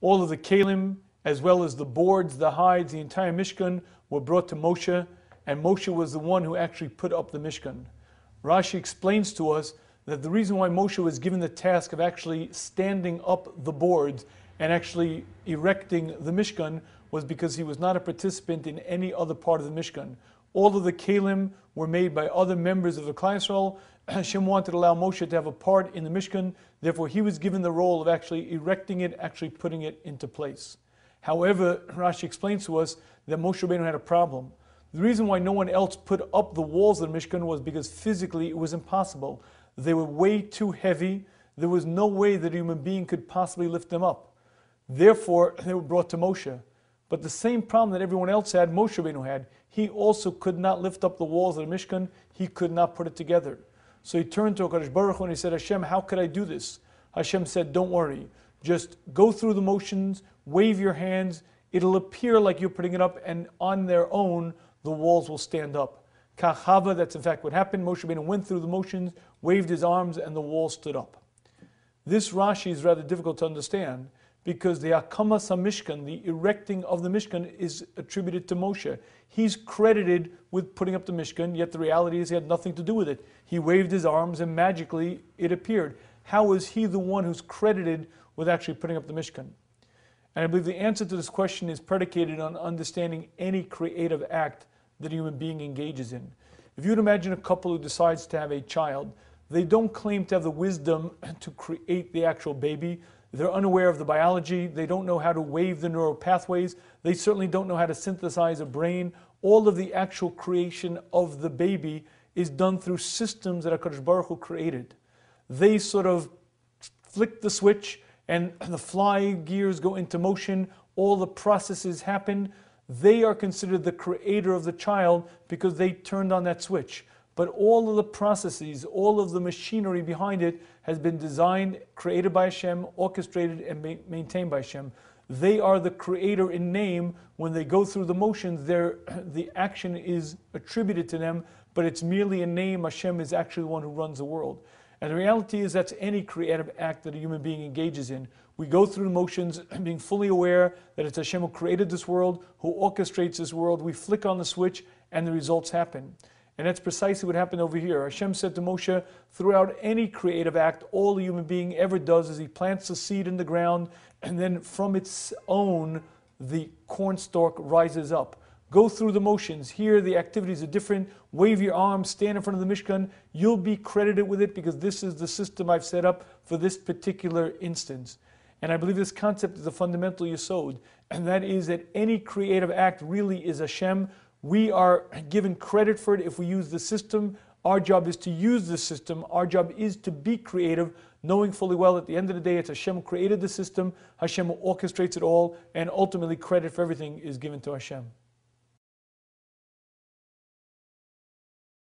All of the kalim, as well as the boards, the hides, the entire Mishkan were brought to Moshe, and Moshe was the one who actually put up the Mishkan. Rashi explains to us that the reason why Moshe was given the task of actually standing up the boards and actually erecting the Mishkan was because he was not a participant in any other part of the Mishkan. All of the kalim were made by other members of the Klal Yisrael. Hashem wanted to allow Moshe to have a part in the Mishkan, therefore he was given the role of actually erecting it, actually putting it into place. However, Rashi explains to us that Moshe Rabbeinu had a problem. The reason why no one else put up the walls of the Mishkan was because physically it was impossible. They were way too heavy. There was no way that a human being could possibly lift them up. Therefore, they were brought to Moshe. But the same problem that everyone else had, Moshe Rabbeinu had. He also could not lift up the walls of the Mishkan. He could not put it together. So he turned to HaKadosh Baruch Hu and he said, Hashem, how could I do this? Hashem said, don't worry. Just go through the motions, wave your hands. It'll appear like you're putting it up, and on their own, the walls will stand up. Kachava, that's in fact what happened. Moshe Rabbeinu went through the motions, waved his arms, and the wall stood up. This Rashi is rather difficult to understand because the Akamas HaMishkan, the erecting of the Mishkan, is attributed to Moshe. He's credited with putting up the Mishkan, yet the reality is he had nothing to do with it. He waved his arms and magically it appeared. How is he the one who's credited with actually putting up the Mishkan? And I believe the answer to this question is predicated on understanding any creative act that a human being engages in. If you would imagine a couple who decides to have a child, they don't claim to have the wisdom to create the actual baby. They're unaware of the biology. They don't know how to wave the neural pathways. They certainly don't know how to synthesize a brain. All of the actual creation of the baby is done through systems that HaKadosh Baruch Hu created. They sort of flick the switch and the fly gears go into motion. All the processes happen. They are considered the creator of the child because they turned on that switch. But all of the processes, all of the machinery behind it has been designed, created by Hashem, orchestrated and maintained by Hashem. They are the creator in name. When they go through the motions, the action is attributed to them, but it's merely a name. Hashem is actually the one who runs the world. And the reality is that's any creative act that a human being engages in. We go through the motions being fully aware that it's Hashem who created this world, who orchestrates this world. We flick on the switch and the results happen. And that's precisely what happened over here. Hashem said to Moshe, throughout any creative act, all a human being ever does is he plants a seed in the ground, and then from its own, the cornstalk rises up. Go through the motions. Here, the activities are different. Wave your arms, stand in front of the Mishkan. You'll be credited with it because this is the system I've set up for this particular instance. And I believe this concept is a fundamental yesod, and that is that any creative act really is Hashem. We are given credit for it if we use the system. Our job is to use the system. Our job is to be creative, knowing fully well at the end of the day it's Hashem who created the system, Hashem who orchestrates it all, and ultimately credit for everything is given to Hashem.